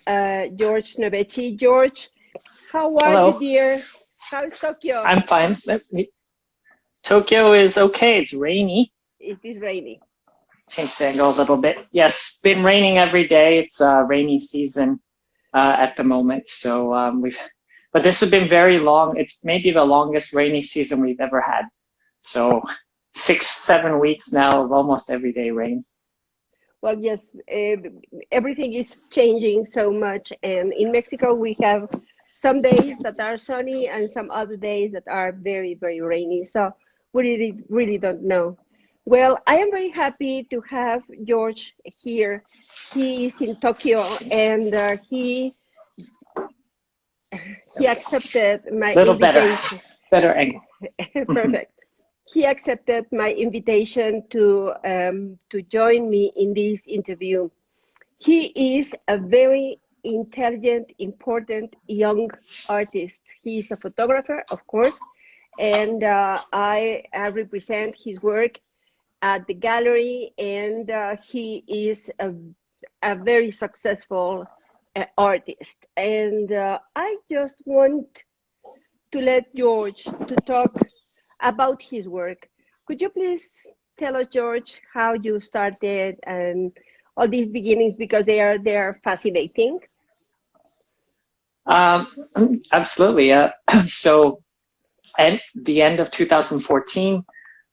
George Nobechi. George, how are Hello. you, dear? How's Tokyo? I'm fine. Tokyo is okay. It's rainy. It is rainy. Change the angle a little bit. Yes, been raining every day. It's rainy season at the moment. So but this has been very long. It's maybe the longest rainy season we've ever had. So 6, 7 weeks now of almost everyday rain. Well, yes, everything is changing so much. And in Mexico, we have some days that are sunny and some other days that are very, very rainy. So we really don't know. Well, I am very happy to have George here. He is in Tokyo, and he accepted my Little invitation. better angle. Perfect. He accepted my invitation to join me in this interview. He is a very intelligent, important young artist. He is a photographer, of course, and I represent his work at the gallery, and he is a very successful artist. And I just want to let George to talk about his work. Could you please tell us, George, how you started and all these beginnings, because they are fascinating? Absolutely. So at the end of 2014,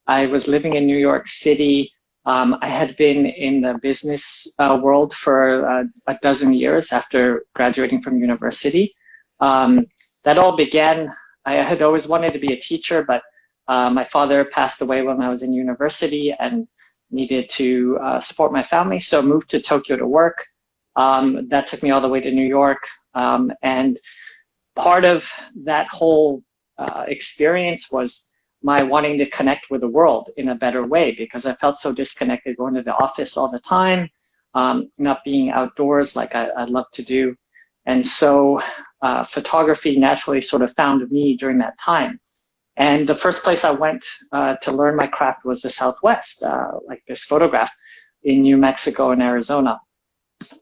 I was living in New York City. I had been in the business world for a dozen years after graduating from university. That all began, I had always wanted to be a teacher, but my father passed away when I was in university and needed to support my family, so I moved to Tokyo to work. That took me all the way to New York. And part of that whole experience was my wanting to connect with the world in a better way, because I felt so disconnected going to the office all the time, not being outdoors like I love to do. And so photography naturally sort of found me during that time. And the first place I went to learn my craft was the Southwest, like this photograph in New Mexico and Arizona.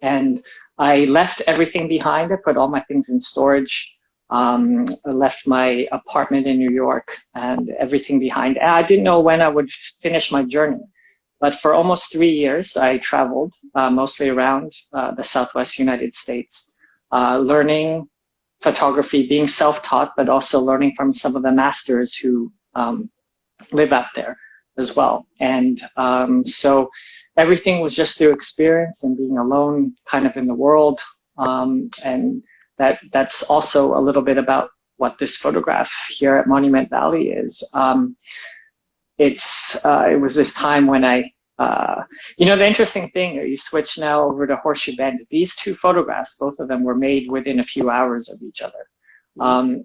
And I left everything behind. I put all my things in storage. I left my apartment in New York and everything behind. And I didn't know when I would finish my journey. But for almost 3 years, I traveled mostly around the Southwest United States, learning photography, being self-taught, but also learning from some of the masters who live out there as well. And so everything was just through experience and being alone kind of in the world. And that's also a little bit about what this photograph here at Monument Valley is. It was this time when the interesting thing, you switch now over to Horseshoe Bend. These two photographs, both of them were made within a few hours of each other.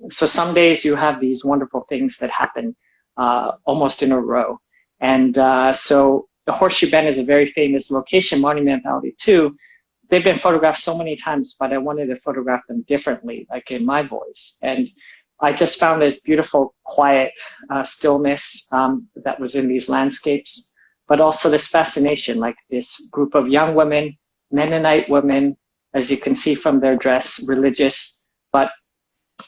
So some days you have these wonderful things that happen almost in a row. And so the Horseshoe Bend is a very famous location, Monument Valley too. They've been photographed so many times, but I wanted to photograph them differently, like in my voice. And I just found this beautiful, quiet stillness that was in these landscapes, but also this fascination, like this group of young women, Mennonite women, as you can see from their dress, religious, but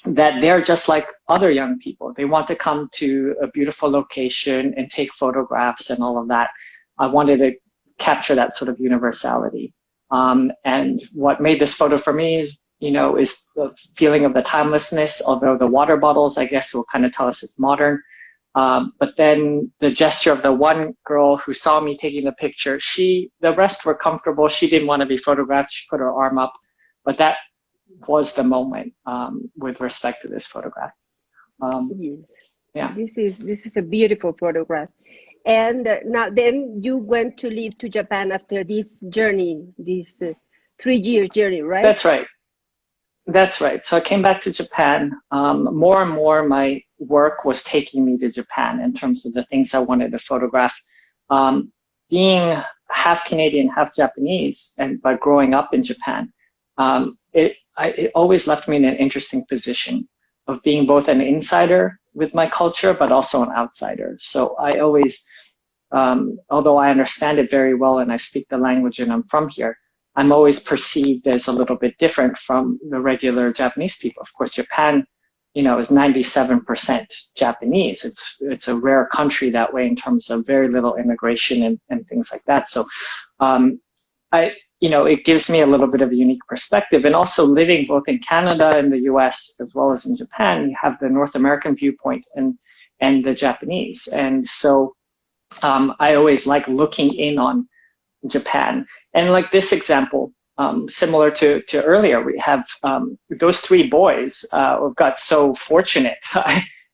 that they're just like other young people. They want to come to a beautiful location and take photographs and all of that. I wanted to capture that sort of universality. And what made this photo for me is, is the feeling of the timelessness, although the water bottles, I guess, will kind of tell us it's modern. But then the gesture of the one girl who saw me taking the picture, the rest were comfortable. She didn't want to be photographed. She put her arm up, but that was the moment with respect to this photograph. Yes. Yeah. This is a beautiful photograph. And now then you went to live to Japan after this journey, this 3-year journey, right? That's right. That's right. So I came back to Japan. More and more my work was taking me to Japan in terms of the things I wanted to photograph. Being half Canadian, half Japanese, but growing up in Japan, it always left me in an interesting position of being both an insider with my culture, but also an outsider. So I always, although I understand it very well and I speak the language and I'm from here, I'm always perceived as a little bit different from the regular Japanese people. Of course, Japan, you know, is 97% Japanese. It's a rare country that way in terms of very little immigration and things like that. So you know, it gives me a little bit of a unique perspective. And also living both in Canada and the US as well as in Japan, you have the North American viewpoint and the Japanese. And so I always like looking in on Japan. And like this example, similar to earlier, we have those three boys got so fortunate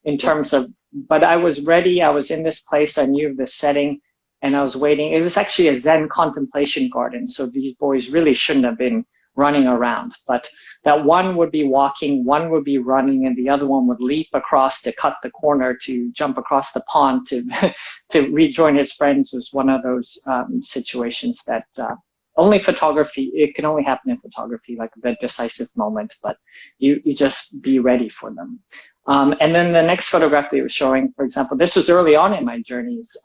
in terms of, but I was ready. I was in this place. I knew the setting and I was waiting. It was actually a Zen contemplation garden. So these boys really shouldn't have been running around, but that one would be walking, one would be running, and the other one would leap across to cut the corner, to jump across the pond, to to rejoin his friends. Was one of those situations that only photography, it can only happen in photography, like the decisive moment, but you just be ready for them. And then the next photograph they were showing, for example, this was early on in my journeys.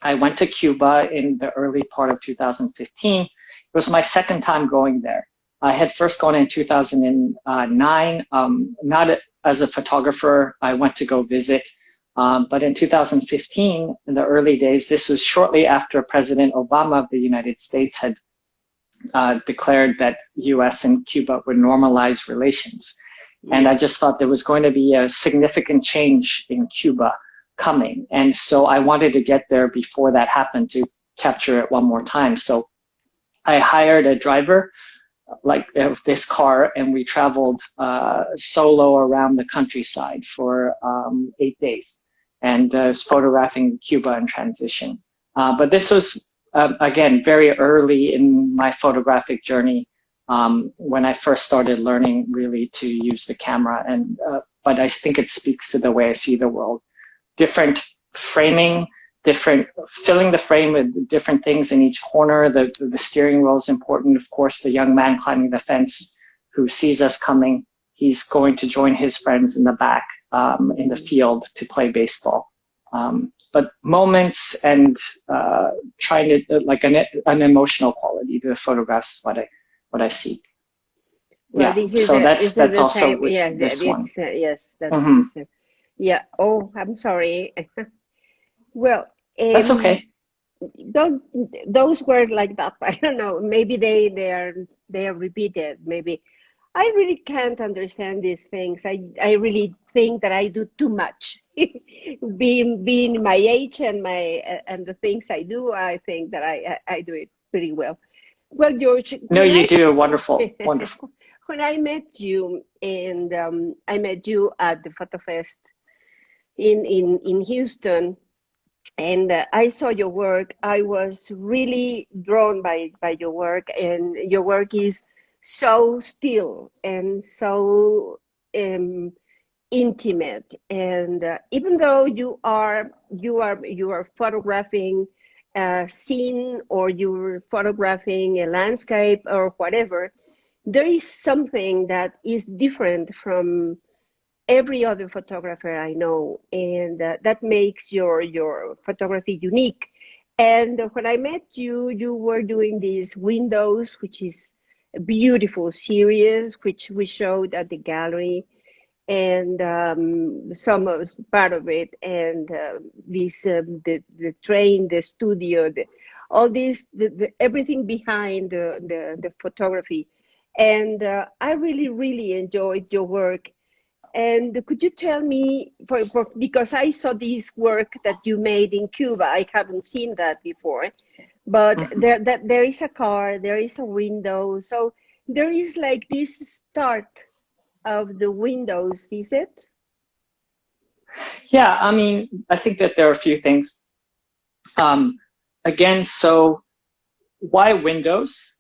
I went to Cuba in the early part of 2015. It was my second time going there. I had first gone in 2009, not as a photographer. I went to go visit. But in 2015, in the early days, this was shortly after President Obama of the United States had declared that US and Cuba would normalize relations. And I just thought there was going to be a significant change in Cuba coming. And so I wanted to get there before that happened to capture it one more time. So I hired a driver like this car, and we traveled solo around the countryside for 8 days, and was photographing Cuba in transition. But this was, again, very early in my photographic journey, when I first started learning really to use the camera. And but I think it speaks to the way I see the world. Different framing, different filling the frame with different things in each corner. The steering wheel is important. Of course, the young man climbing the fence who sees us coming, he's going to join his friends in the back in the field to play baseball. But moments and trying to like an emotional quality to the photographs, what I seek. Well, yeah. So that's also with yeah, this one. Yes, that's Mm-hmm. the same. Yeah. Oh, I'm sorry. Well, That's okay. those were like that. I don't know. Maybe they are repeated. Maybe I really can't understand these things. I really think that I do too much. being my age and and the things I do, I think that I do it pretty well. Well, George, No, you do wonderful. when I met you, and I met you at the Photo Fest in Houston, and I saw your work. I was really drawn by your work, and your work is so still and so intimate. And even though you are photographing a scene, or you're photographing a landscape or whatever, there is something that is different from every other photographer I know, and that makes your photography unique. And when I met you, you were doing these windows, which is a beautiful series, which we showed at the gallery, and some of part of it, and the train, the studio, all this, everything behind the photography. And I really enjoyed your work. And could you tell me, because I saw this work that you made in Cuba, I haven't seen that before, but there is a car, there is a window, so there is like this start of the windows, is it? Yeah, I mean, I think that there are a few things. Again, so why windows?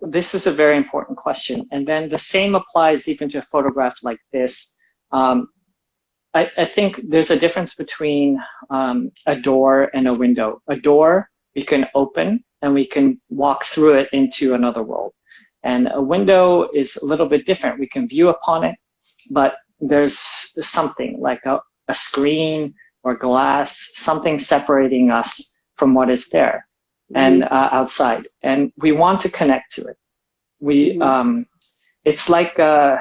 This is a very important question. And then the same applies even to a photograph like this. I think there's a difference between a door and a window. A door we can open and we can walk through it into another world. And a window is a little bit different. We can view upon it, but there's something like a screen or glass, something separating us from what is there. and outside, and we want to connect to it. It's like I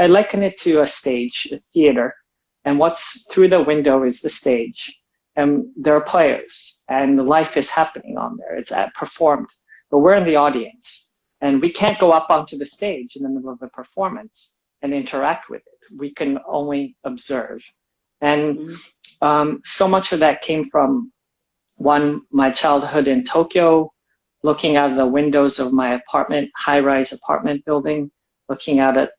liken it to a stage, a theater, and what's through the window is the stage, and there are players, and life is happening on there. It's performed, but we're in the audience, and we can't go up onto the stage in the middle of the performance and interact with it. We can only observe, and so much of that came from my childhood in Tokyo, looking out of the windows of my apartment, high-rise apartment building, looking out at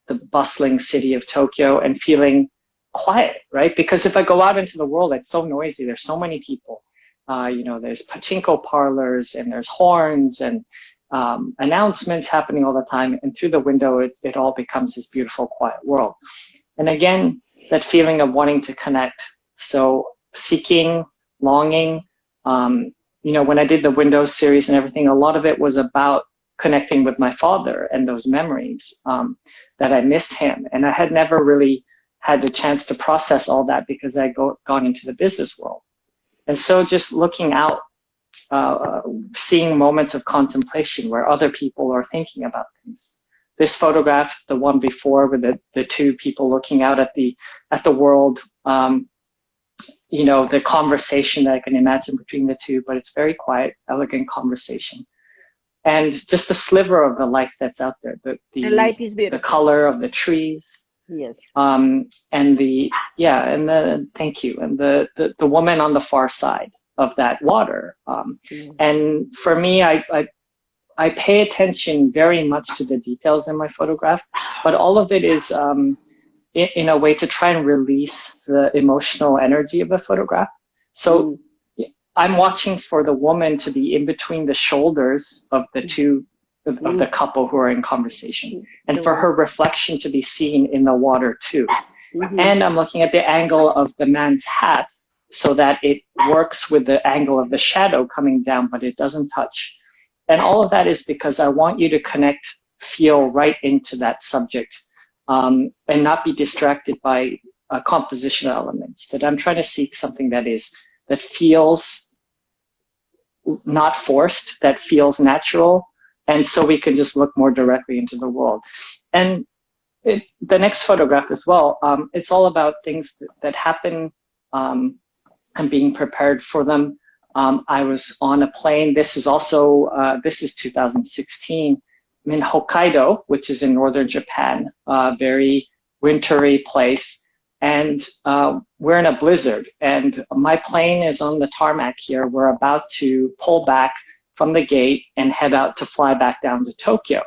the bustling city of Tokyo and feeling quiet, right? Because if I go out into the world, it's so noisy. There's so many people. There's pachinko parlors and there's horns and announcements happening all the time. And through the window, it all becomes this beautiful, quiet world. And again, that feeling of wanting to connect. So seeking, longing, when I did the Windows series and everything, a lot of it was about connecting with my father and those memories that I missed him. And I had never really had the chance to process all that because I'd gone into the business world. And so just looking out, seeing moments of contemplation where other people are thinking about things. This photograph, the one before with the two people looking out at the world, the conversation that I can imagine between the two, but it's very quiet, elegant conversation. And just the sliver of the light that's out there, the light is beautiful. The color of the trees. Yes. Thank you. And the woman on the far side of that water. And for me, I pay attention very much to the details in my photograph, but all of it is in a way to try and release the emotional energy of the photograph. So I'm watching for the woman to be in between the shoulders of the two of the couple who are in conversation, and for her reflection to be seen in the water too. And I'm looking at the angle of the man's hat so that it works with the angle of the shadow coming down, but it doesn't touch. And all of that is because I want you to connect, feel right into that subject, and not be distracted by compositional elements. That I'm trying to seek something that feels not forced, that feels natural, and so we can just look more directly into the world. And the next photograph as well, it's all about things that happen and being prepared for them. I was on a plane. This is 2016. I'm in Hokkaido, which is in northern Japan, a very wintry place. And we're in a blizzard. And my plane is on the tarmac here. We're about to pull back from the gate and head out to fly back down to Tokyo.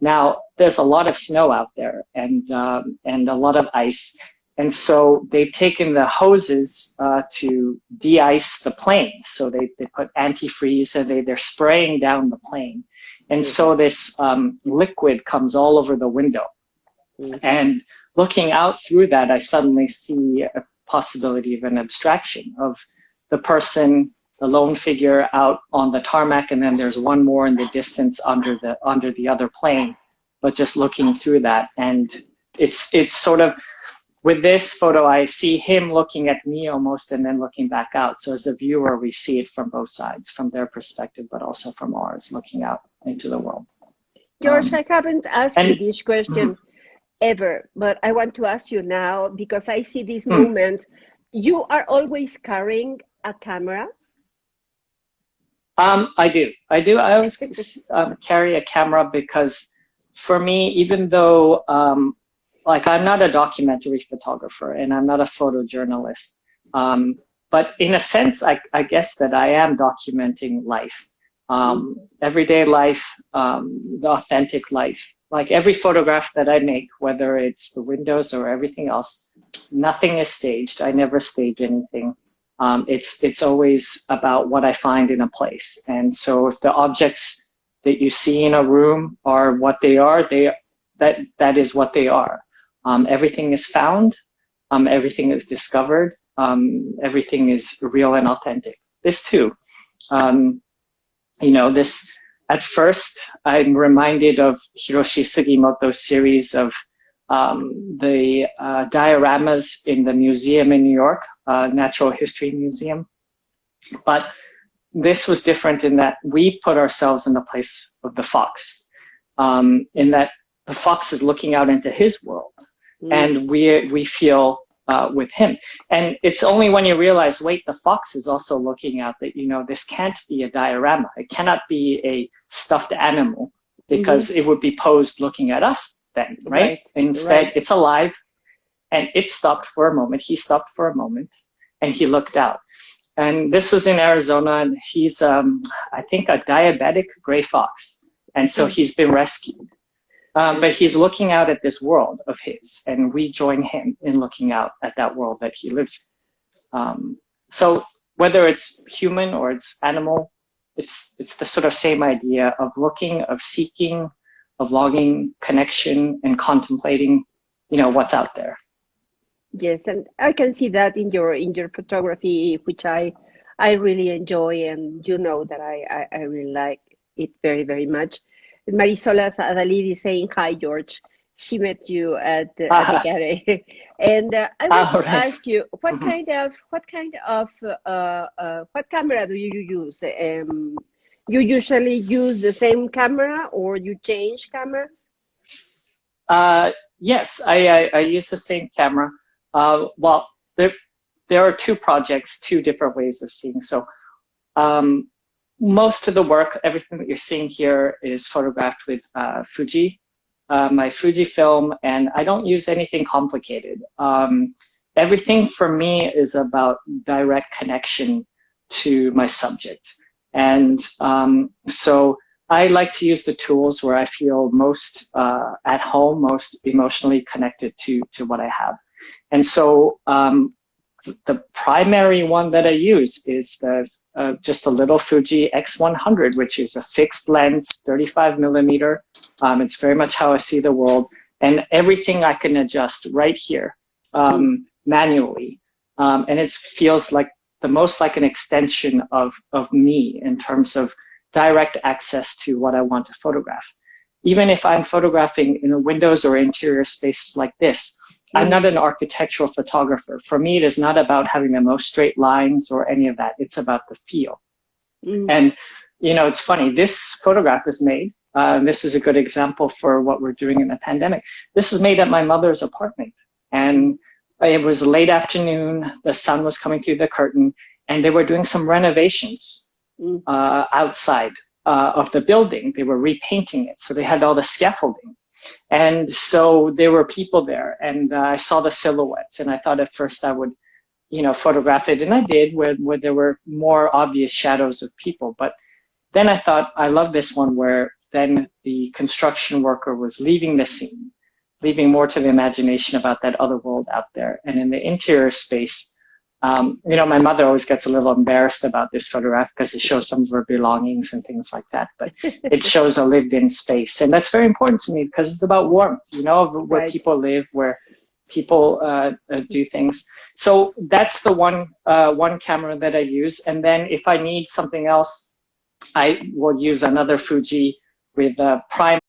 Now, there's a lot of snow out there and a lot of ice. And so they've taken the hoses to de-ice the plane. So they put antifreeze and they're spraying down the plane. And so this liquid comes all over the window. And looking out through that, I suddenly see a possibility of an abstraction of the person, the lone figure out on the tarmac, and then there's one more in the distance under the other plane, but just looking through that. And it's sort of, with this photo, I see him looking at me almost and then looking back out. So as a viewer, we see it from both sides, from their perspective, but also from ours, looking out into the world. George, I haven't asked you this question ever, but I want to ask you now because I see these moments. You are always carrying a camera? I do. I always carry a camera because for me, even though I'm not a documentary photographer and I'm not a photojournalist, but in a sense, I guess that I am documenting life, everyday life, the authentic life. Like every photograph that I make, whether it's the windows or everything else, nothing is staged. I never stage anything. It's always about what I find in a place. And so if the objects that you see in a room are what they are, that is what they are. Everything is found. Everything is discovered. Everything is real and authentic. This too. This, at first, I'm reminded of Hiroshi Sugimoto's series of the dioramas in the museum in New York, Natural History Museum. But this was different in that we put ourselves in the place of the fox, in that the fox is looking out into his world, and we feel with him. And it's only when you realize, wait, the fox is also looking out, that, you know, this can't be a diorama. It cannot be a stuffed animal, because it would be posed looking at us then, right? Instead, it's alive, and it stopped for a moment. He stopped for a moment, and he looked out. And this was in Arizona, and he's, I think, a diabetic gray fox. And so he's been rescued. But he's looking out at this world of his, and we join him in looking out at that world that he lives in. So whether it's human or it's animal, it's the sort of same idea of looking, of seeking, of longing, connection, and contemplating, you know, what's out there. Yes, and I can see that in your photography, which I really enjoy, and you know that I really like it very, very much. Marisola Adalid is saying hi, George. She met you at the gallery, and I want to ask you, what kind of what camera do you use? You usually use the same camera, or you change cameras? Yes, I use the same camera. Well, there are two projects, two different ways of seeing. So most of the work, everything that you're seeing here, is photographed with Fuji, my Fuji film, and I don't use anything complicated. Everything for me is about direct connection to my subject. And so I like to use the tools where I feel most at home, most emotionally connected to what I have. And so the primary one that I use is just a little Fuji X100, which is a fixed lens, 35 millimeter. It's very much how I see the world, and everything I can adjust right here manually. And it feels like the most like an extension of me in terms of direct access to what I want to photograph. Even if I'm photographing in a windows or interior spaces like this, I'm not an architectural photographer. For me, it is not about having the most straight lines or any of that. It's about the feel. And, you know, it's funny, this photograph is made, this is a good example for what we're doing in the pandemic. This was made at my mother's apartment. And it was late afternoon, the sun was coming through the curtain, and they were doing some renovations outside of the building. They were repainting it. So they had all the scaffolding. And so there were people there, and I saw the silhouettes, and I thought at first I would, you know, photograph it, and I did, where there were more obvious shadows of people. But then I thought, I love this one where then the construction worker was leaving the scene, leaving more to the imagination about that other world out there. And in the interior space, you know, my mother always gets a little embarrassed about this photograph because it shows some of her belongings and things like that, but it shows a lived-in space. And that's very important to me because it's about warmth, you know, where people live, where people do things. So that's the one camera that I use. And then if I need something else, I will use another Fuji with a prime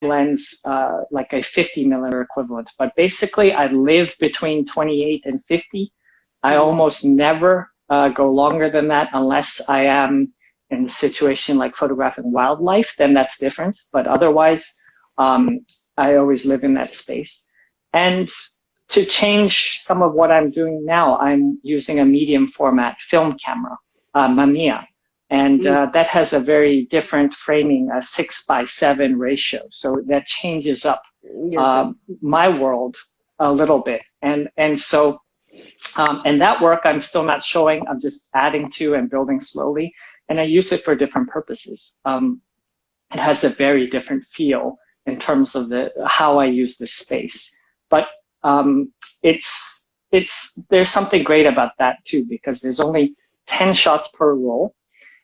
lens, like a 50 millimeter equivalent. But basically I live between 28 and 50. I almost never go longer than that unless I am in a situation like photographing wildlife, then that's different. But otherwise, I always live in that space. And to change some of what I'm doing now, I'm using a medium format film camera, Mamiya. And that has a very different framing, a 6:7 ratio. So that changes up my world a little bit. And so, and that work I'm still not showing, I'm just adding to and building slowly. And I use it for different purposes. It has a very different feel in terms of how I use this space. But there's something great about that too, because there's only 10 shots per roll.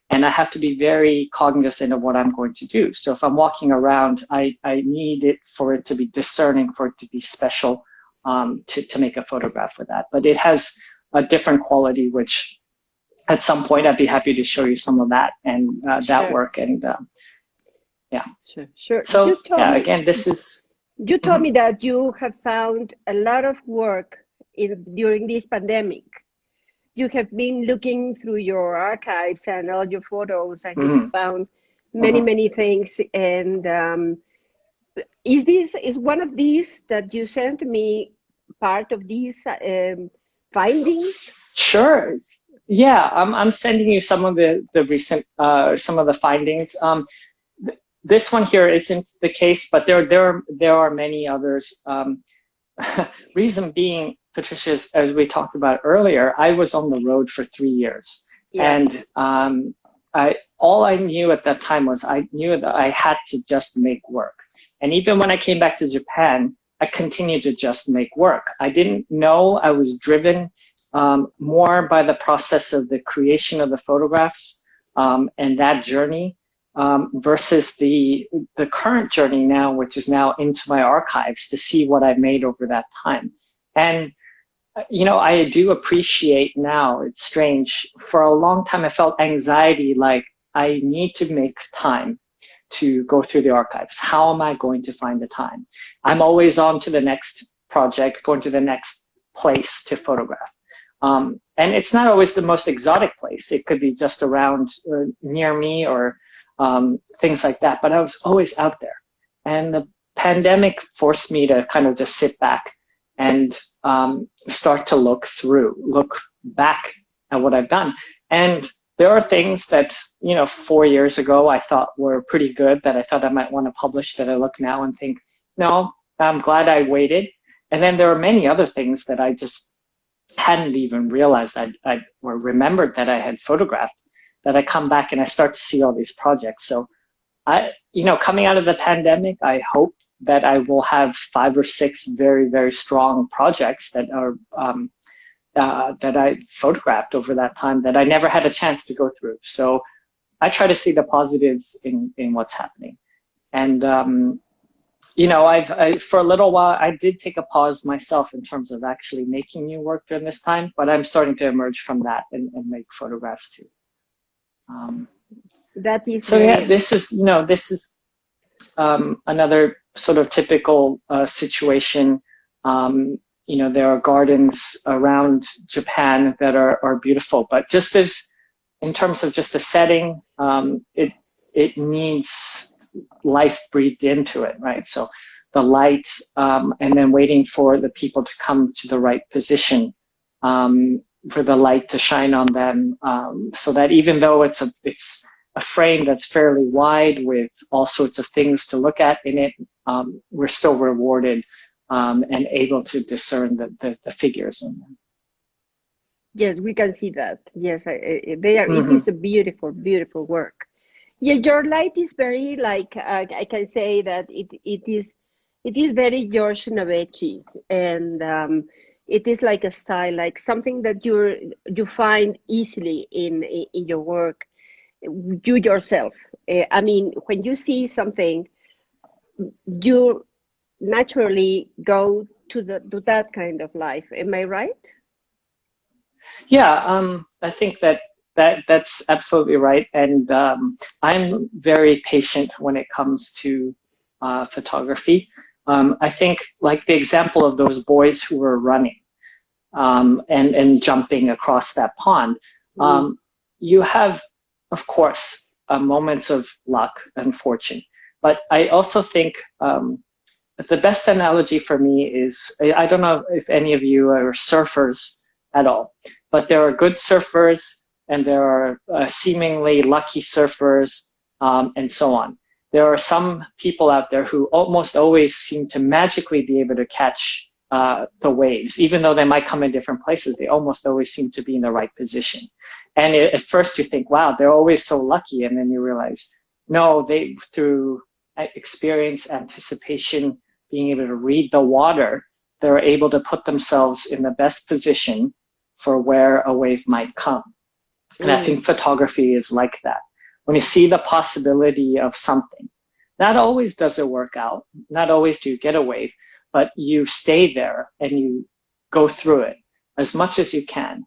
And I have to be very cognizant of what I'm going to do. So if I'm walking around, I need it for it to be discerning, for it to be special, to make a photograph with that. But it has a different quality, which at some point I'd be happy to show you some of that and that work. And yeah. Sure. So yeah, again, this is... You told me that you have found a lot of work during this pandemic. you have been looking through your archives and all your photos, and you Mm-hmm. found many, many things. And is one of these that you sent me part of these findings? Sure. Yeah, I'm sending you some of the recent some of the findings. This one here isn't the case, but there are many others. Reason being, Patricia, as we talked about earlier, I was on the road for 3 years, Yeah. and all I knew at that time was I knew that I had to just make work. And even when I came back to Japan, I continued to just make work. I didn't know I was driven more by the process of the creation of the photographs and that journey versus the current journey now, which is now into my archives to see what I've made over that time. And I do appreciate now, it's strange, for a long time I felt anxiety, like I need to make time to go through the archives. How am I going to find the time? I'm always on to the next project, going to the next place to photograph. And it's not always the most exotic place. It could be just around near me or things like that. But I was always out there. And the pandemic forced me to kind of just sit back and start to look back at what I've done. And there are things that, 4 years ago I thought were pretty good, that I thought I might want to publish, that I look now and think, no, I'm glad I waited. And then there are many other things that I just hadn't even realized or remembered that I had photographed, that I come back and I start to see all these projects. So coming out of the pandemic, I hope that I will have 5 or 6 very, very strong projects that are that I photographed over that time that I never had a chance to go through. So I try to see the positives in what's happening. And, for a little while, I did take a pause myself in terms of actually making new work during this time, but I'm starting to emerge from that and make photographs too. That is so yeah, this is another sort of typical situation. There are gardens around Japan that are beautiful, but just as in terms of just the setting, it needs life breathed into it, right? So the light, and then waiting for the people to come to the right position, for the light to shine on them, so that even though it's a frame that's fairly wide with all sorts of things to look at in it, we're still rewarded and able to discern the figures in them. Yes, we can see that. Yes, they are. Mm-hmm. It is a beautiful, beautiful work. Yeah, your light is very I can say that it is very George Nobechi, and it is like a style, like something that you find easily in your work. You yourself. When you see something, you naturally go to that kind of life. Am I right? Yeah, I think that's absolutely right. And I'm very patient when it comes to photography. I think like the example of those boys who were running and jumping across that pond, you have, of course, moments of luck and fortune. But I also think the best analogy for me is, I don't know if any of you are surfers at all, but there are good surfers and there are seemingly lucky surfers, and so on. There are some people out there who almost always seem to magically be able to catch the waves. Even though they might come in different places, they almost always seem to be in the right position. And at first you think, wow, they're always so lucky. And then you realize, no, they, through experience, anticipation, being able to read the water, they're able to put themselves in the best position for where a wave might come. And I think photography is like that. When you see the possibility of something, not always does it work out, not always do you get a wave, but you stay there and you go through it as much as you can.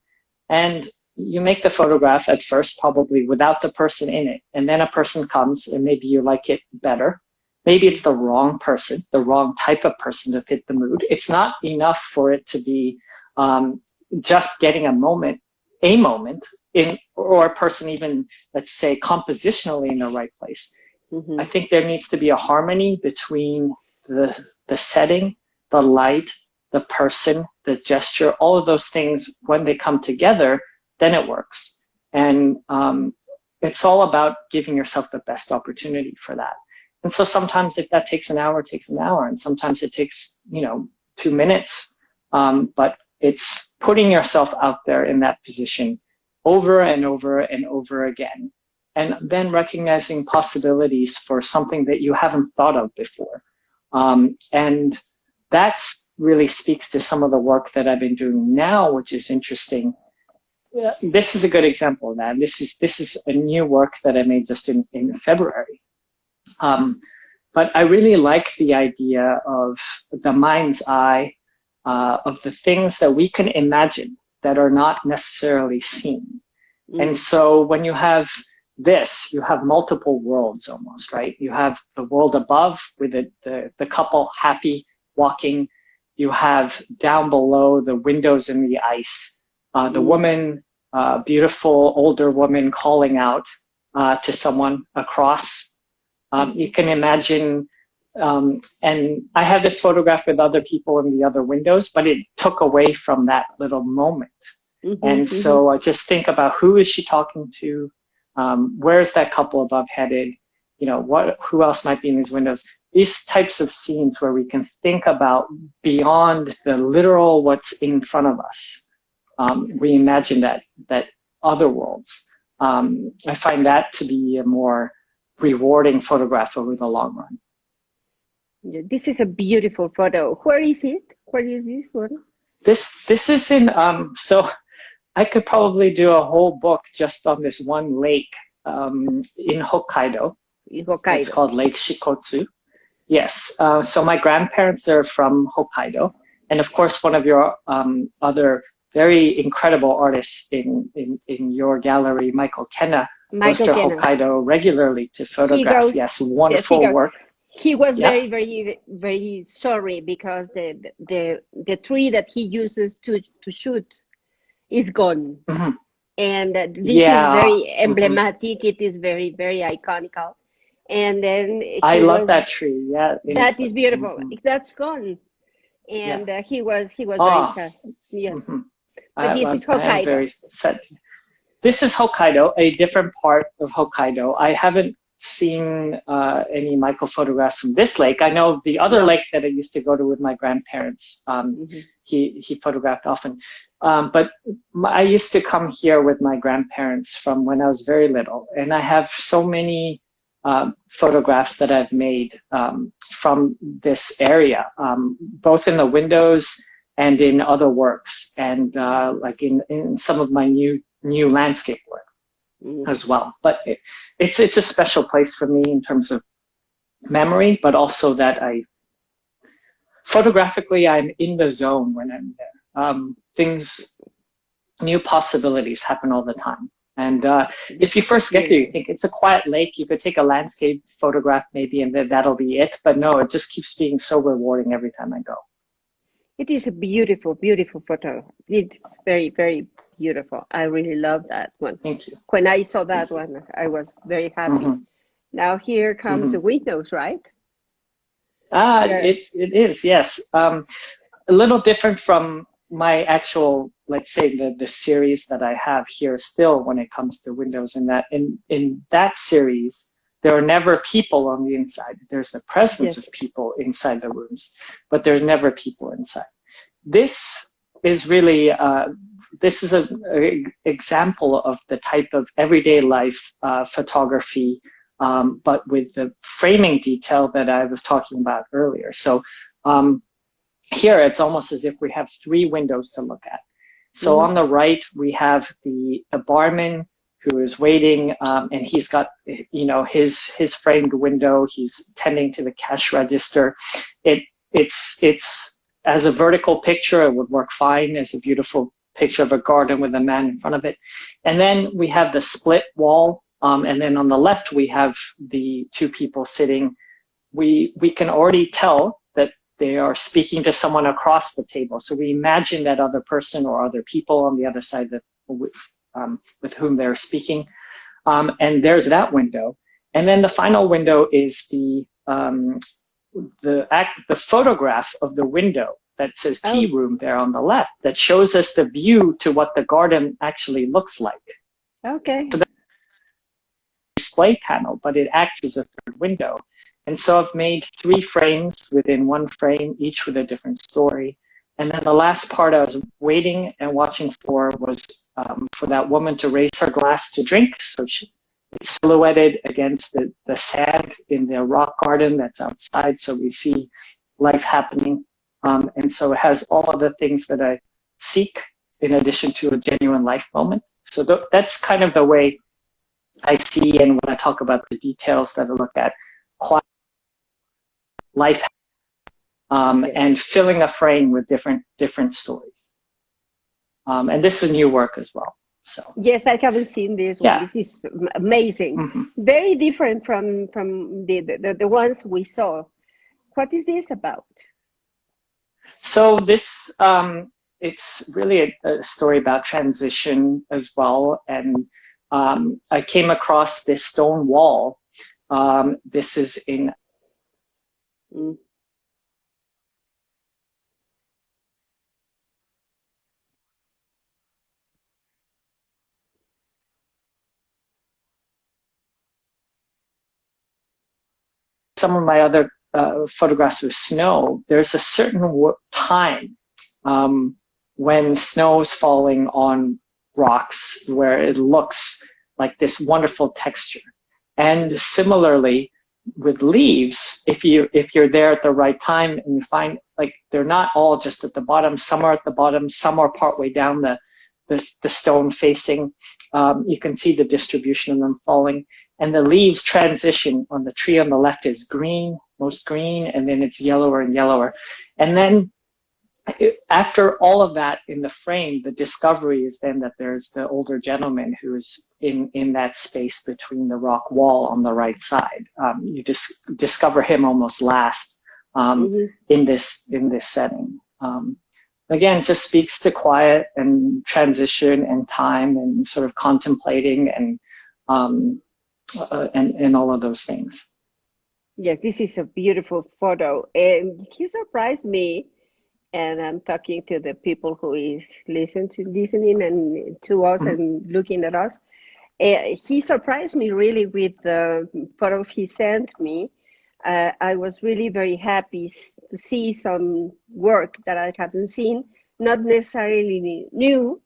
And you make the photograph at first, probably without the person in it. And then a person comes and maybe you like it better. Maybe it's the wrong person, the wrong type of person to fit the mood. It's not enough for it to be just getting a moment. a moment or a person even, let's say, compositionally in the right place. I think there needs to be a harmony between the setting, the light, the person, the gesture, all of those things. When they come together, then it works. And it's all about giving yourself the best opportunity for that. And so sometimes if that takes an hour, it takes an hour. And sometimes it takes, 2 minutes. But it's putting yourself out there in that position over and over and over again. And then recognizing possibilities for something that you haven't thought of before. And that's really speaks to some of the work that I've been doing now, which is interesting. This is a good example of that. This is a new work that I made just in February. But I really like the idea of the mind's eye, of the things that we can imagine that are not necessarily seen. And so when you have this, you have multiple worlds almost, right? You have the world above with the couple happy walking. You have down below the windows in the ice, the woman, beautiful older woman calling out to someone across. You can imagine, and I have this photograph with other people in the other windows, but it took away from that little moment. And so I just think about, who is she talking to? Where's that couple above headed? Who else might be in these windows? These types of scenes where we can think about beyond the literal what's in front of us. We imagine that other worlds. I find that to be a more rewarding photograph over the long run. This is a beautiful photo. Where is it? Where is this one? This is in, so I could probably do a whole book just on this one lake in Hokkaido. It's called Lake Shikotsu. Yes. So my grandparents are from Hokkaido. And of course, one of your other very incredible artists in your gallery, Michael Kenna, goes to Hokkaido regularly to photograph. Yes, wonderful work. He was very, very, very sorry because the tree that he uses to shoot is gone. And this is very emblematic. It is very, very iconical. And then I love that tree. Yeah, that is beautiful. That's gone. And he was very sad. Yes. But this is Hokkaido. I'm very sad. This is Hokkaido, a different part of Hokkaido. I haven't seen any Michael photographs from this lake. I know the other lake that I used to go to with my grandparents. He photographed often. But I used to come here with my grandparents from when I was very little. And I have so many photographs that I've made from this area, both in the windows and in other works, and like in some of my new landscape work as well. But it's a special place for me in terms of memory, but also that photographically I'm in the zone when I'm there. New possibilities happen all the time. And if you first get there, you think it's a quiet lake. You could take a landscape photograph maybe, and then that'll be it. But no, it just keeps being so rewarding every time I go. It is a beautiful, beautiful photo. It's very, very beautiful. I really love that one. Thank you. When I saw that one, I was very happy. Now here comes the windows, right? It is, yes. A little different from my actual, let's say, the series that I have here still when it comes to windows, in that series, there are never people on the inside. There's the presence of people inside the rooms, but there's never people inside. This is really, this is an example of the type of everyday life photography, but with the framing detail that I was talking about earlier. So here it's almost as if we have 3 windows to look at. So on the right, we have the barman who is waiting, and he's got, his framed window. He's tending to the cash register. It's as a vertical picture, it would work fine as a beautiful picture of a garden with a man in front of it. And then we have the split wall, and then on the left we have the 2 people sitting. We can already tell that they are speaking to someone across the table. So we imagine that other person or other people on the other side of with whom they're speaking. And there's that window. And then the final window is the photograph of the window that says tea room there on the left, that shows us the view to what the garden actually looks like. Okay. So that's a display panel, but it acts as a third window. And so I've made 3 frames within one frame, each with a different story. And then the last part I was waiting and watching for was for that woman to raise her glass to drink. So it's silhouetted against the sand in the rock garden that's outside. So we see life happening. And so it has all of the things that I seek in addition to a genuine life moment. So that's kind of the way I see, and when I talk about the details that I look at, quiet life, and filling a frame with different stories. And this is new work as well. So yes, I haven't seen this one. This is amazing. Mm-hmm. Very different from the ones we saw. What is this about? So this it's really a story about transition as well. And I came across this stone wall. This is in some of my other photographs with snow. There's a certain time when snow is falling on rocks where it looks like this wonderful texture. And similarly with leaves, if you're there at the right time and you find like they're not all just at the bottom, some are at the bottom, some are partway down the stone facing, you can see the distribution of them falling. And the leaves transition on the tree on the left is green, most green, and then it's yellower and yellower. And then after all of that in the frame, the discovery is then that there's the older gentleman who's in that space between the rock wall on the right side. You just discover him almost last in this setting. Again, just speaks to quiet and transition and time and sort of contemplating and all of those things. Yes, this is a beautiful photo, and he surprised me. And I'm talking to the people who is listening and to us and looking at us. He surprised me really with the photos he sent me. I was really very happy to see some work that I haven't seen, not necessarily new,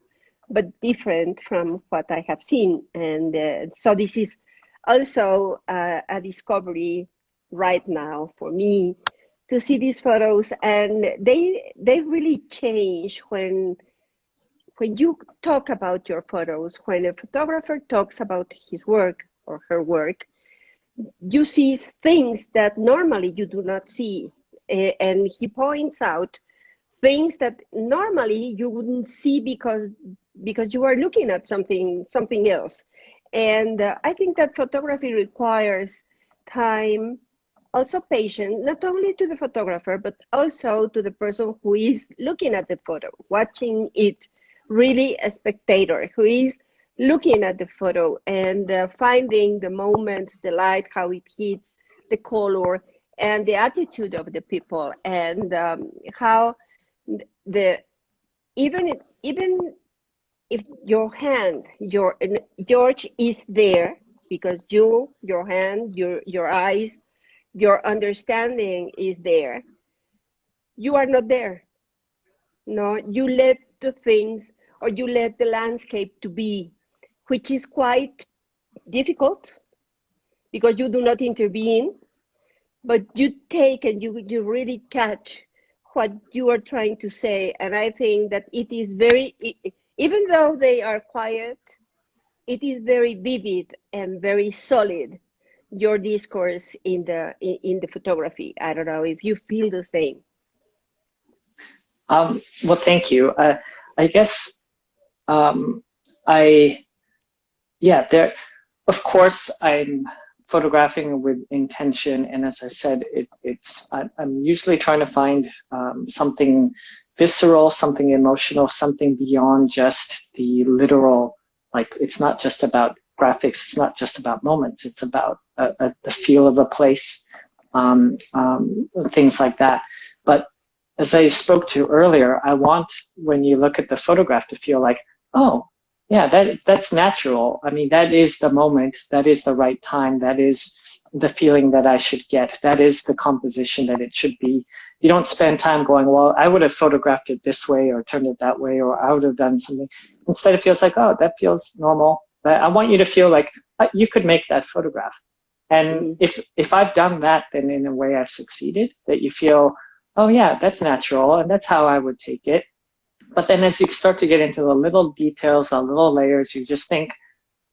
but different from what I have seen. And so this is also a discovery right now for me to see these photos, and they really change when you talk about your photos. When a photographer talks about his work or her work, you see things that normally you do not see, and he points out things that normally you wouldn't see because you are looking at something else. And I think that photography requires time, also patience, not only to the photographer, but also to the person who is looking at the photo, watching it, really a spectator who is looking at the photo and finding the moments, the light, how it hits, the color, and the attitude of the people, and how even if your hand, George is there because your hand, your eyes, your understanding is there. You are not there. No, you let the things, or you let the landscape to be, which is quite difficult because you do not intervene, but you take and you really catch what you are trying to say. And I think that it is very, even though they are quiet, it is very vivid and very solid, your discourse in the photography. I don't know if you feel the same. Well, thank you. I guess there. Of course, I'm photographing with intention, and as I said, I'm usually trying to find something visceral, something emotional, something beyond just the literal. Like, it's not just about graphics, it's not just about moments, it's about the feel of a place, things like that. But as I spoke to earlier, I want, when you look at the photograph, to feel like, oh, yeah, that's natural. I mean, that is the moment, that is the right time, that is the feeling that I should get, that is the composition that it should be. You don't spend time going, well, I would have photographed it this way or turned it that way, or I would have done something. Instead, it feels like, oh, that feels normal. But I want you to feel like you could make that photograph. And if I've done that, then in a way I've succeeded, that you feel, oh yeah, that's natural, and that's how I would take it. But then as you start to get into the little details, the little layers, you just think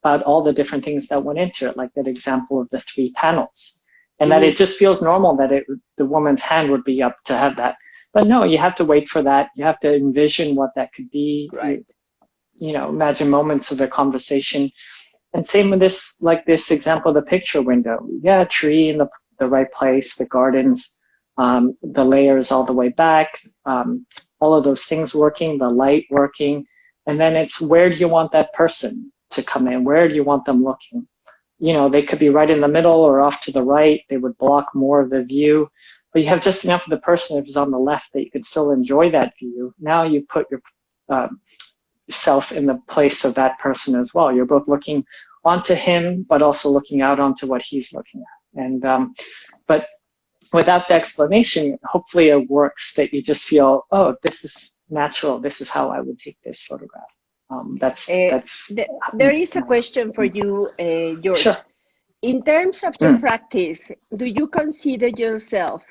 about all the different things that went into it, like that example of the 3 panels. And that it just feels normal that the woman's hand would be up to have that. But no, you have to wait for that. You have to envision what that could be. Right. You know, imagine moments of a conversation. And same with this, like this example of the picture window. Yeah, tree in the right place, the gardens, the layers all the way back, all of those things working, the light working. And then it's, where do you want that person to come in? Where do you want them looking? You know, they could be right in the middle or off to the right. They would block more of the view. But you have just enough of the person if it's on the left that you could still enjoy that view. Now you put your yourself in the place of that person as well. You're both looking onto him, but also looking out onto what he's looking at. And but without the explanation, hopefully it works, that you just feel, oh, this is natural. This is how I would take this photograph. There is a question for you, George. Sure. In terms of your practice, do you consider yourself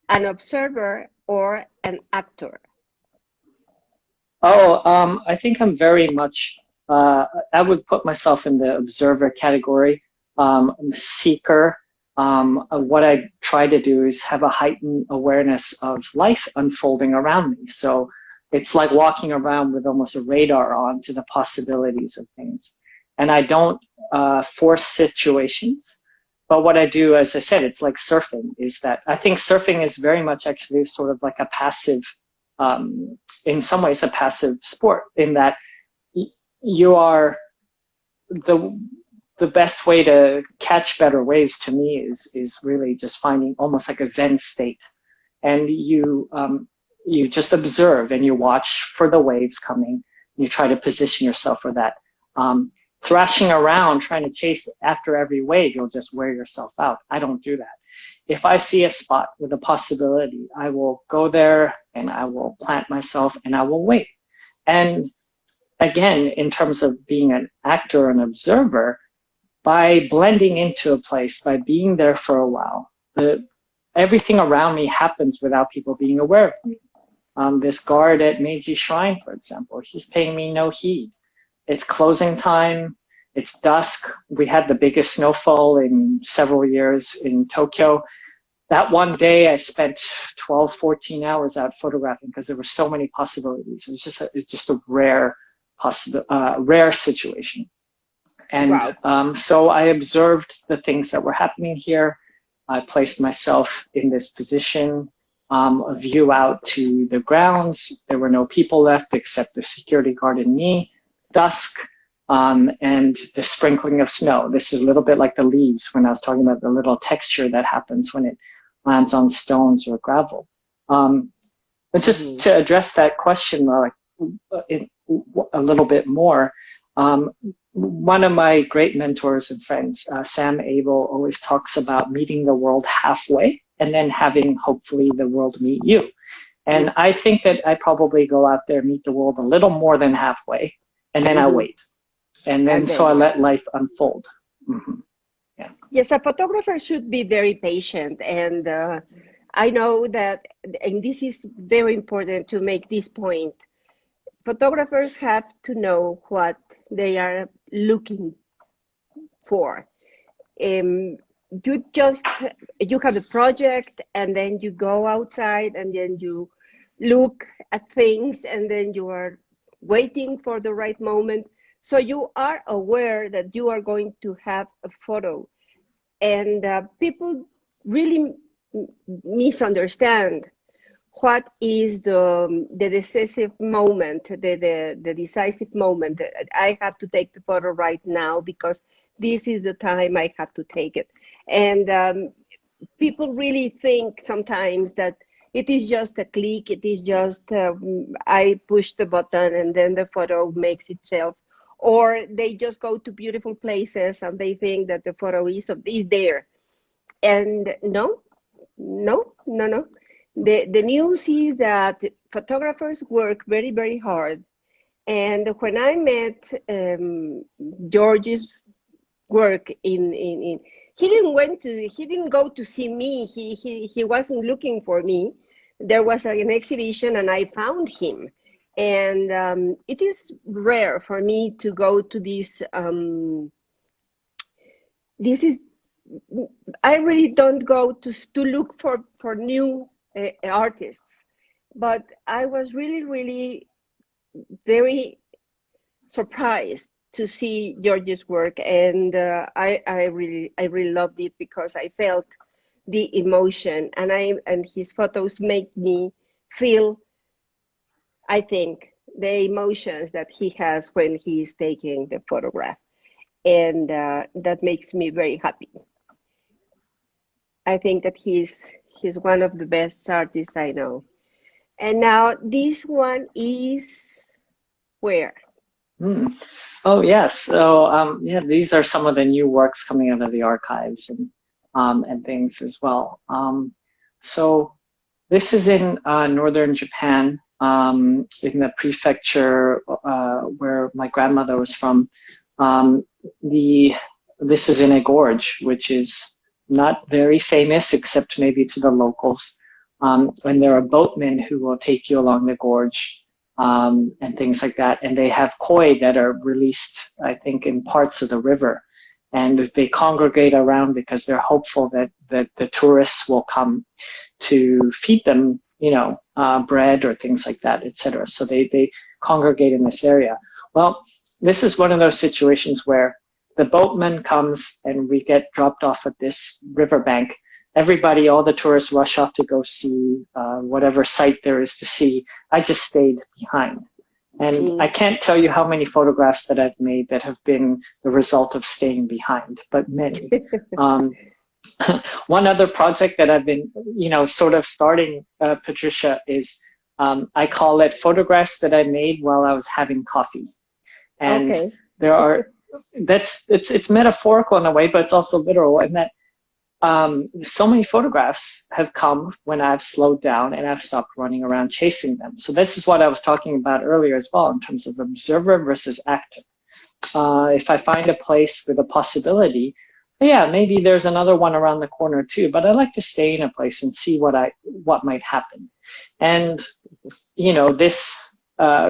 an observer or an actor? Oh, I think I'm very much, I would put myself in the observer category. I'm a seeker. What I try to do is have a heightened awareness of life unfolding around me. So it's like walking around with almost a radar on to the possibilities of things. And I don't force situations. But what I do, as I said, it's like surfing, is that I think surfing is very much actually sort of like a passive, in some ways, a passive sport, in that you are the best way to catch better waves, to me, is really just finding almost like a Zen state. And you just observe and you watch for the waves coming. You try to position yourself for that. Thrashing around, trying to chase after every wave, you'll just wear yourself out. I don't do that. If I see a spot with a possibility, I will go there and I will plant myself and I will wait. And again, in terms of being an actor and observer, by blending into a place, by being there for a while, everything around me happens without people being aware of me. This guard at Meiji Shrine, for example, he's paying me no heed. It's closing time. It's dusk. We had the biggest snowfall in several years in Tokyo. That one day I spent 12, 14 hours out photographing because there were so many possibilities. It's just a rare situation. And wow. So I observed the things that were happening here. I placed myself in this position, a view out to the grounds. There were no people left except the security guard and me. Dusk, and the sprinkling of snow. This is a little bit like the leaves when I was talking about the little texture that happens when it lands on stones or gravel. But just to address that question a little bit more, one of my great mentors and friends, Sam Abel, always talks about meeting the world halfway and then having, hopefully, the world meet you. And I think that I probably go out there, meet the world a little more than halfway, and then I wait. And then so I let life unfold. Yeah. Yes, a photographer should be very patient. And I know that, and this is very important to make this point, photographers have to know what they are looking for. You have a project, and then you go outside, and then you look at things, and then you are waiting for the right moment. So you are aware that you are going to have a photo. And people really misunderstand what is the decisive moment, the decisive moment. I have to take the photo right now because this is the time I have to take it. And people really think sometimes that it is just a click, it is just I push the button and then the photo makes itself, or they just go to beautiful places and they think that the photo is there. And no, no, no, no. The news is that photographers work very, very hard. And when I met George's work in he didn't go to see me. He wasn't looking for me. There was an exhibition and I found him. And it is rare for me to go to this. This is I really don't go to look for new artists, but I was really, really very surprised to see George's work, and I really loved it because I felt the emotion, and his photos make me feel, I think, the emotions that he has when he is taking the photograph, and that makes me very happy. I think that he's one of the best artists I know. And now this one is where? Oh yes. So yeah, these are some of the new works coming out of the archives and things as well. So this is in northern Japan, in the prefecture where my grandmother was from. This is in a gorge, which is not very famous except maybe to the locals. And there are boatmen who will take you along the gorge and things like that. And they have koi that are released, I think, in parts of the river. And they congregate around because they're hopeful that the tourists will come to feed them, bread or things like that, etc. So they congregate in this area. Well, this is one of those situations where the boatman comes and we get dropped off at this riverbank. Everybody, all the tourists rush off to go see whatever site there is to see. I just stayed behind. And I can't tell you how many photographs that I've made that have been the result of staying behind, but many. One other project that I've been, sort of starting, Patricia, is I call it photographs that I made while I was having coffee. And there are, it's metaphorical in a way, but it's also literal in that so many photographs have come when I've slowed down and I've stopped running around chasing them. So this is what I was talking about earlier as well in terms of observer versus actor. If I find a place with a possibility, yeah, maybe there's another one around the corner too, but I like to stay in a place and see what might happen. And, this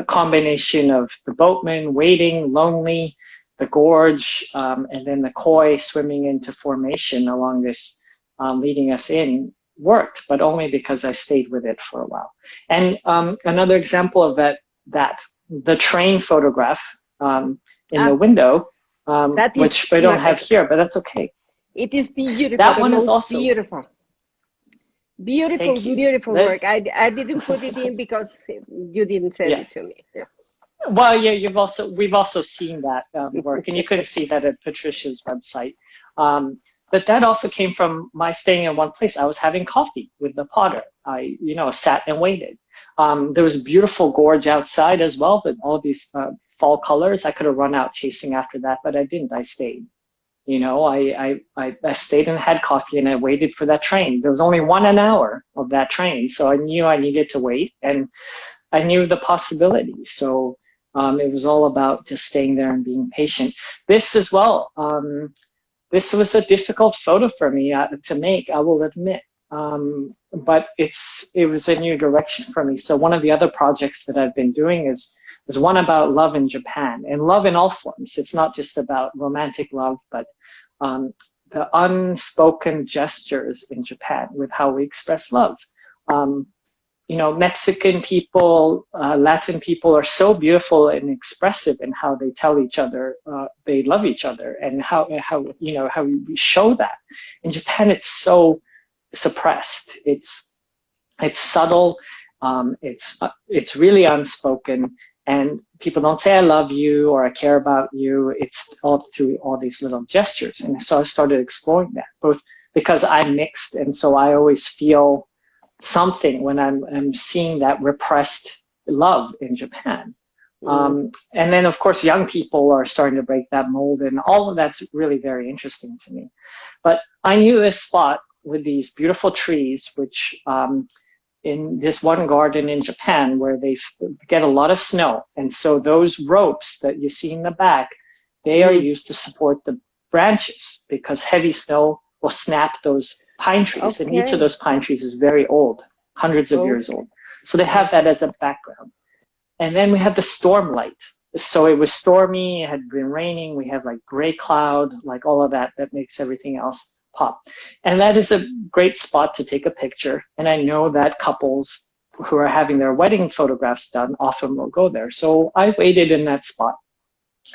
combination of the boatman waiting, lonely, the gorge, and then the koi swimming into formation along this, leading us in, worked, but only because I stayed with it for a while. And another example of that the train photograph in the window, which I don't have here, but that's okay. It is beautiful. That one is also beautiful. Beautiful work. I didn't put it in because you didn't send it to me. Yeah. Well, yeah, we've also seen that work, and you couldn't see that at Patricia's website. But that also came from my staying in one place. I was having coffee with the potter. I, sat and waited. There was a beautiful gorge outside as well, but all these fall colors. I could have run out chasing after that, but I didn't. I stayed. I stayed and had coffee, and I waited for that train. There was only 1 hour of that train, so I knew I needed to wait, and I knew the possibility. So it was all about just staying there and being patient. This as well. This was a difficult photo for me to make, I will admit. But it was a new direction for me. So one of the other projects that I've been doing is one about love in Japan, and love in all forms. It's not just about romantic love, but the unspoken gestures in Japan with how we express love. Mexican people, Latin people are so beautiful and expressive in how they tell each other they love each other, and how we show that. In Japan, it's so suppressed. It's subtle. It's really unspoken, and people don't say I love you or I care about you. It's all through all these little gestures. And so I started exploring that, both because I'm mixed, and so I always feel something when I'm seeing that repressed love in Japan. And then, of course, young people are starting to break that mold, and all of that's really very interesting to me. But I knew this spot with these beautiful trees, which in this one garden in Japan where they get a lot of snow. And so those ropes that you see in the back, they are used to support the branches, because heavy snow will snap those pine trees. And each of those pine trees is very old, hundreds of years old. So they have that as a background. And then we have the storm light. So it was stormy, it had been raining, we have like gray cloud, like all of that makes everything else pop. And that is a great spot to take a picture. And I know that couples who are having their wedding photographs done often will go there. So I waited in that spot.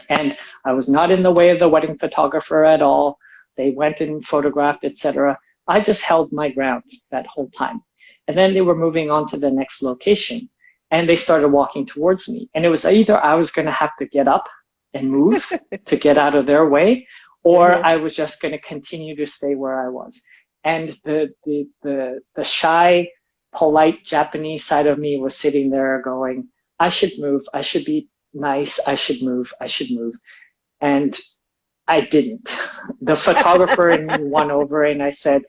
And I was not in the way of the wedding photographer at all. They went and photographed, etc. I just held my ground that whole time. And then they were moving on to the next location. And they started walking towards me. And it was either I was going to have to get up and move to get out of their way, or I was just going to continue to stay where I was. And the shy, polite Japanese side of me was sitting there going, I should move. I should be nice. I should move. I should move. And I didn't. The photographer in me won over, and I said,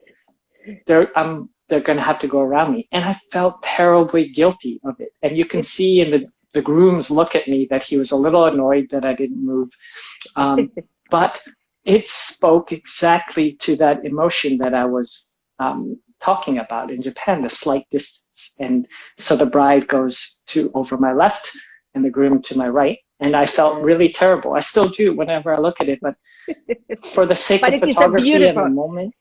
they're going to have to go around me. And I felt terribly guilty of it. And you can see in the groom's look at me that he was a little annoyed that I didn't move. But it spoke exactly to that emotion that I was talking about in Japan, the slight distance. And so the bride goes to over my left and the groom to my right. And I felt really terrible. I still do whenever I look at it. But for the sake of photography and the moment,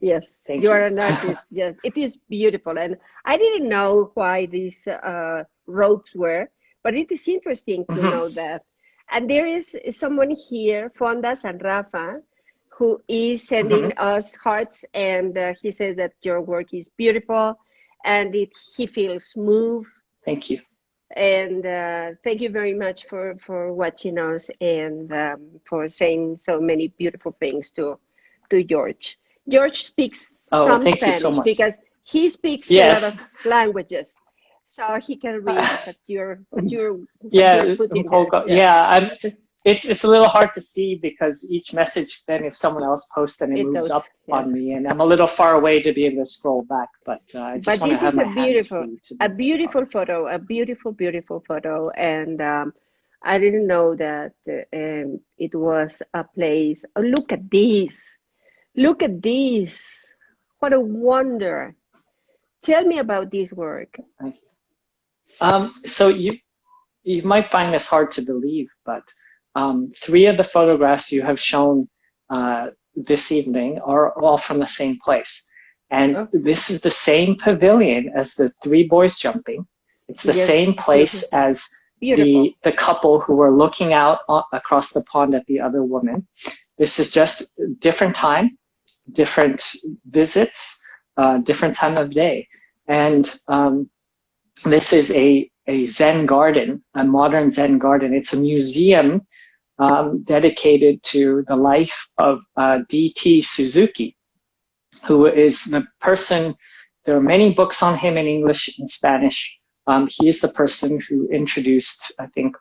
yes, you are an artist. Yes, it is beautiful. And I didn't know why these ropes were, but it is interesting to know that. And there is someone here, Fondas and Rafa, who is sending us hearts. And he says that your work is beautiful and he feels smooth. Thank you. And thank you very much for watching us and for saying so many beautiful things to George. George speaks some Spanish because he speaks a lot of languages, so he can read what you're putting there. It's a little hard to see because each message, then if someone else posts, then it moves up on me, and I'm a little far away to be able to scroll back. But I just want to have my hands free. A beautiful photo, a beautiful photo, and I didn't know that it was a place. Oh, look at this. Look at this. What a wonder. Tell me about this work. So you might find this hard to believe, but 3 of the photographs you have shown this evening are all from the same place. And this is the same pavilion as the 3 boys jumping. It's the same place as the couple who were looking out across the pond at the other woman. This is just different time, different visits, different time of day. And this is a Zen garden, a modern Zen garden. It's a museum dedicated to the life of D.T. Suzuki, who is the person, there are many books on him in English and Spanish. He is the person who introduced, I think,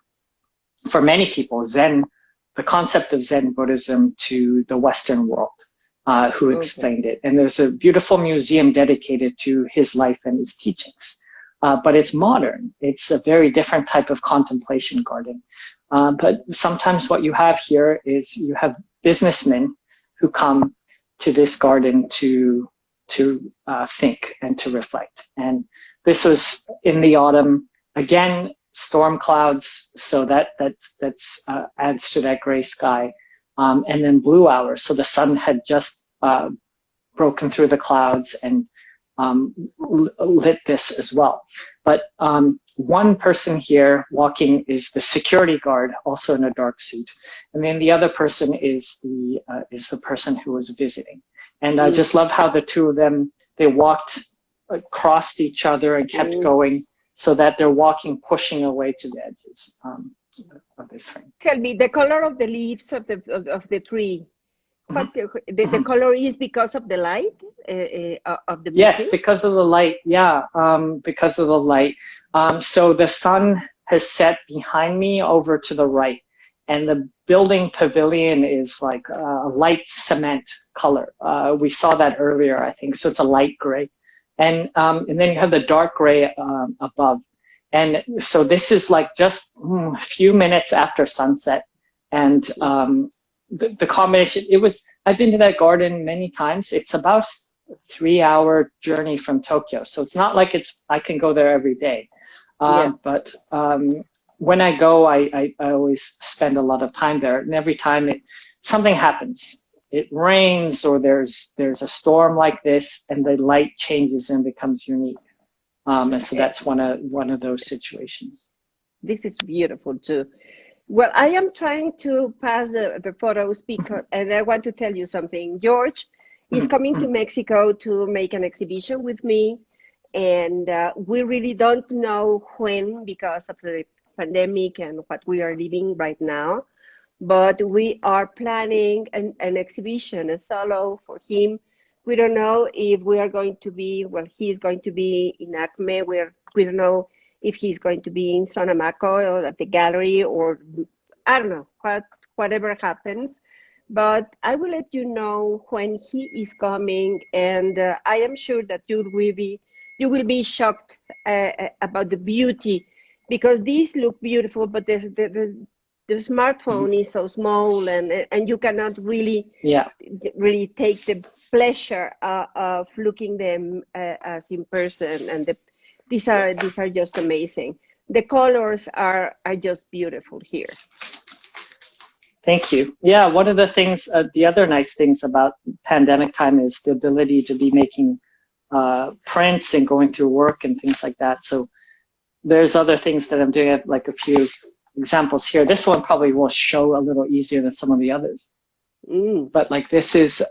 for many people, Zen, the concept of Zen Buddhism to the Western world, who explained it. And there's a beautiful museum dedicated to his life and his teachings. But it's modern. It's a very different type of contemplation garden. But sometimes what you have here is you have businessmen who come to this garden to think and to reflect. And this was in the autumn. Again, storm clouds, so that adds to that gray sky. And then blue hours, so the sun had just broken through the clouds and lit this as well. But one person here walking is the security guard, also in a dark suit, and then the other person is the person who was visiting. And I just love how the two of them, they walked crossed each other and kept going, so that they're walking, pushing away to the edges of this frame. Tell me, the color of the leaves of the tree, what the color is because of the light of the Yes, music? because of the light. Yeah, because of the light. So the sun has set behind me over to the right, and the building pavilion is like a light cement color. We saw that earlier, I think. So it's a light gray, and then you have the dark gray above. And so this is like just a few minutes after sunset, and the combination. I've been to that garden many times. It's about a 3-hour journey from Tokyo, so it's not like I can go there every day. But when I go, I always spend a lot of time there, and every time something happens. It rains, or there's a storm like this, and the light changes and becomes unique. And so that's one of those situations. This is beautiful too. Well, I am trying to pass the photos because, and I want to tell you something. George is coming to Mexico to make an exhibition with me, and we really don't know when because of the pandemic and what we are living right now. But we are planning an exhibition, a solo for him. We don't know if we are going to be, well, he's going to be in Acme. We don't know if he's going to be in Sonamaco or at the gallery, or I don't know, whatever happens. But I will let you know when he is coming, and I am sure that you will be shocked about the beauty, because these look beautiful, but the smartphone is so small, and you cannot really take the pleasure of looking them as in person. And these are just amazing. The colors are just beautiful here. Thank you. Yeah, one of the things, the other nice things about pandemic time is the ability to be making prints and going through work and things like that. So there's other things that I'm doing. I have like a few examples here. This one probably will show a little easier than some of the others. But like this is,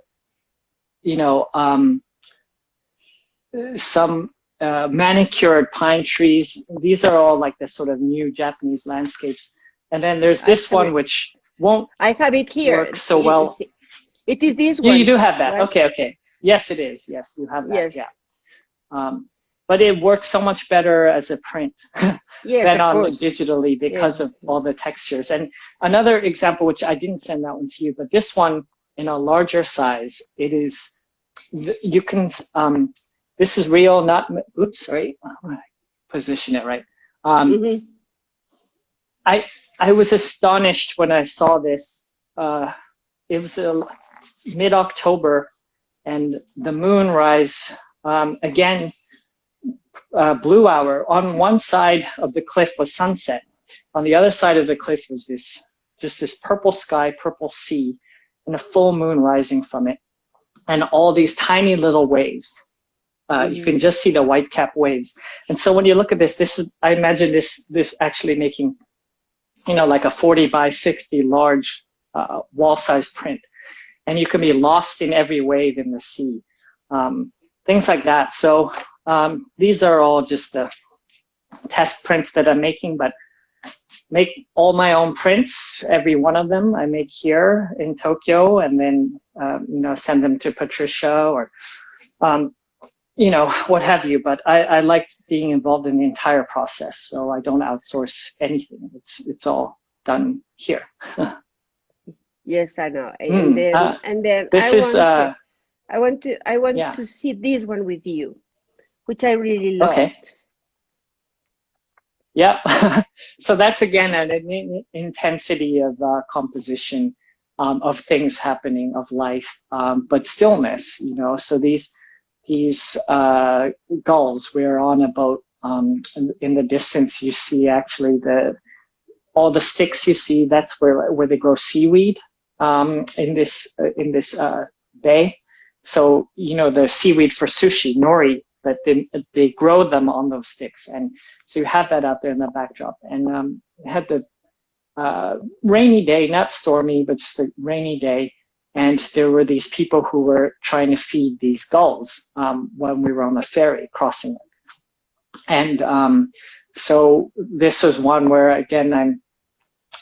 some manicured pine trees. These are all like the sort of new Japanese landscapes. And then there's this one which won't I have it here. Work so well. It is this one. You do have that. Right? Okay. Yes, it is. Yes, you have that. Yes. Yeah. But it works so much better as a print than on digitally because of all the textures. And another example, which I didn't send that one to you, but this one in a larger size, it is, you can, this is real, not, oops, sorry, position it right. I was astonished when I saw this. It was mid-October, and the moonrise, again, blue hour. On one side of the cliff was sunset. On the other side of the cliff was just this purple sky, purple sea, and a full moon rising from it, and all these tiny little waves. You can just see the white cap waves. And so when you look at this, I imagine this actually making, like a 40 by 60 large wall-sized print, and you can be lost in every wave in the sea. Things like that. So these are all just the test prints that I'm making, but make all my own prints, every one of them I make here in Tokyo, and then send them to Patricia or what have you. But I like being involved in the entire process, so I don't outsource anything. It's all done here. Yes, I know. And then this I want to see this one with you, which I really loved. Okay. Yep. So that's again an intensity of composition, of things happening, of life, but stillness. So these gulls, we're on a boat. In the distance, you see actually all the sticks you see. That's where they grow seaweed in this bay. So the seaweed for sushi, nori, but they grow them on those sticks, and so you have that out there in the backdrop. And had the rainy day, not stormy, but just a rainy day, And there were these people who were trying to feed these gulls when we were on the ferry crossing it. And so this was one where, again, I'm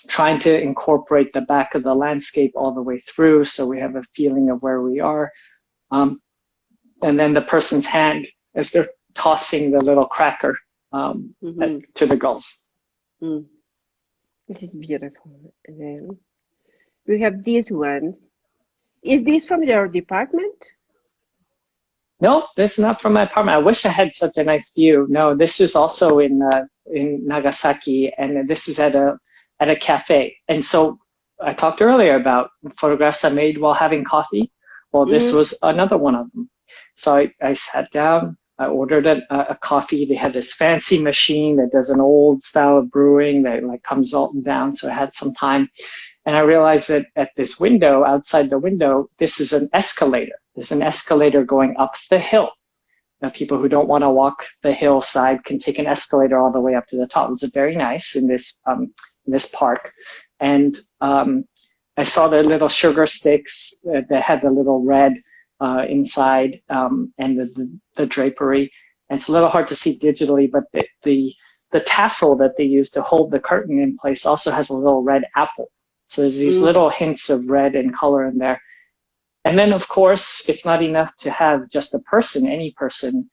trying to incorporate the back of the landscape all the way through, so we have a feeling of where we are. And then the person's hand as they're tossing the little cracker to the gulls. This is beautiful. And then we have this one. Is this from your department? No, this is not from my apartment. I wish I had such a nice view. No, this is also in Nagasaki, and this is at a cafe. And so I talked earlier about photographs I made while having coffee. Well, this was another one of them. So I sat down, I ordered a coffee. They had this fancy machine that does an old style of brewing that like comes all down. So I had some time. And I realized that at this window, outside the window, this is an escalator. There's an escalator going up the hill. Now, people who don't want to walk the hillside can take an escalator all the way up to the top. It's very nice in this park. And I saw the little sugar sticks that had the little red inside and the drapery. And it's a little hard to see digitally, but the tassel that they use to hold the curtain in place also has a little red apple. So there's these little hints of red and color in there. And then, of course, it's not enough to have just a person, any person.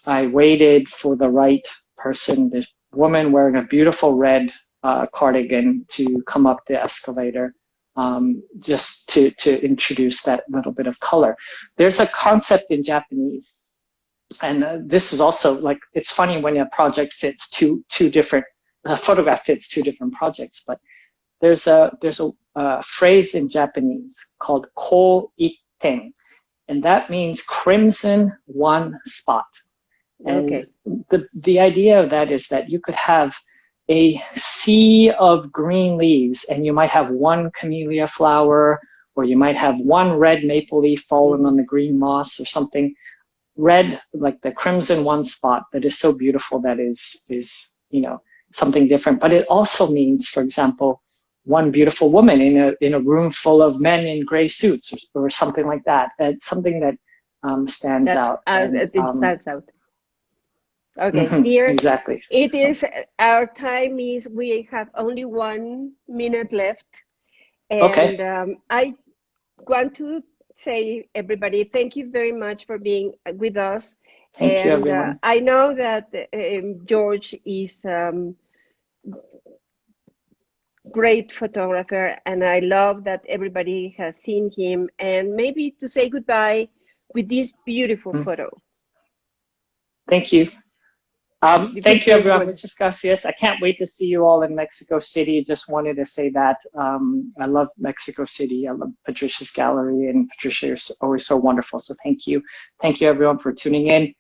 I waited for the right person, this woman wearing a beautiful red cardigan, to come up the escalator, just to introduce that little bit of color. There's a concept in Japanese, and this is also like, it's funny when a project fits two different, a photograph fits two different projects, but there's a phrase in Japanese called ko itten, and that means crimson one spot. And the idea of that is that you could have a sea of green leaves, and you might have one camellia flower, or you might have one red maple leaf fallen on the green moss, or something red, like the crimson one spot that is so beautiful, that is something different. But it also means, for example, one beautiful woman in a room full of men in gray suits, or something like that. It's something that stands out. It stands out. Okay, dear. Exactly. It is, our time is, we have only 1 minute left. And I want to say, everybody, thank you very much for being with us. Thank you, everyone. I know that George is great photographer, and I love that everybody has seen him, and maybe to say goodbye with this beautiful photo. Thank you. Thank you, everyone. Muchas gracias. I can't wait to see you all in Mexico City. Just wanted to say that I love Mexico City. I love Patricia's gallery, and Patricia is always so wonderful. So thank you. Thank you, everyone, for tuning in.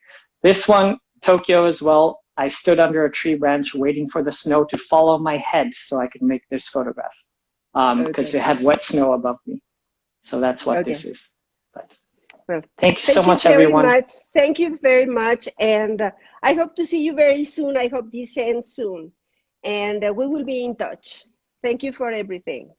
This one, Tokyo as well. I stood under a tree branch waiting for the snow to fall on my head so I could make this photograph, because it had wet snow above me. So that's what this is. But, well, thank you so much, everyone. Thank you very much. And I hope to see you very soon. I hope this ends soon. And we will be in touch. Thank you for everything.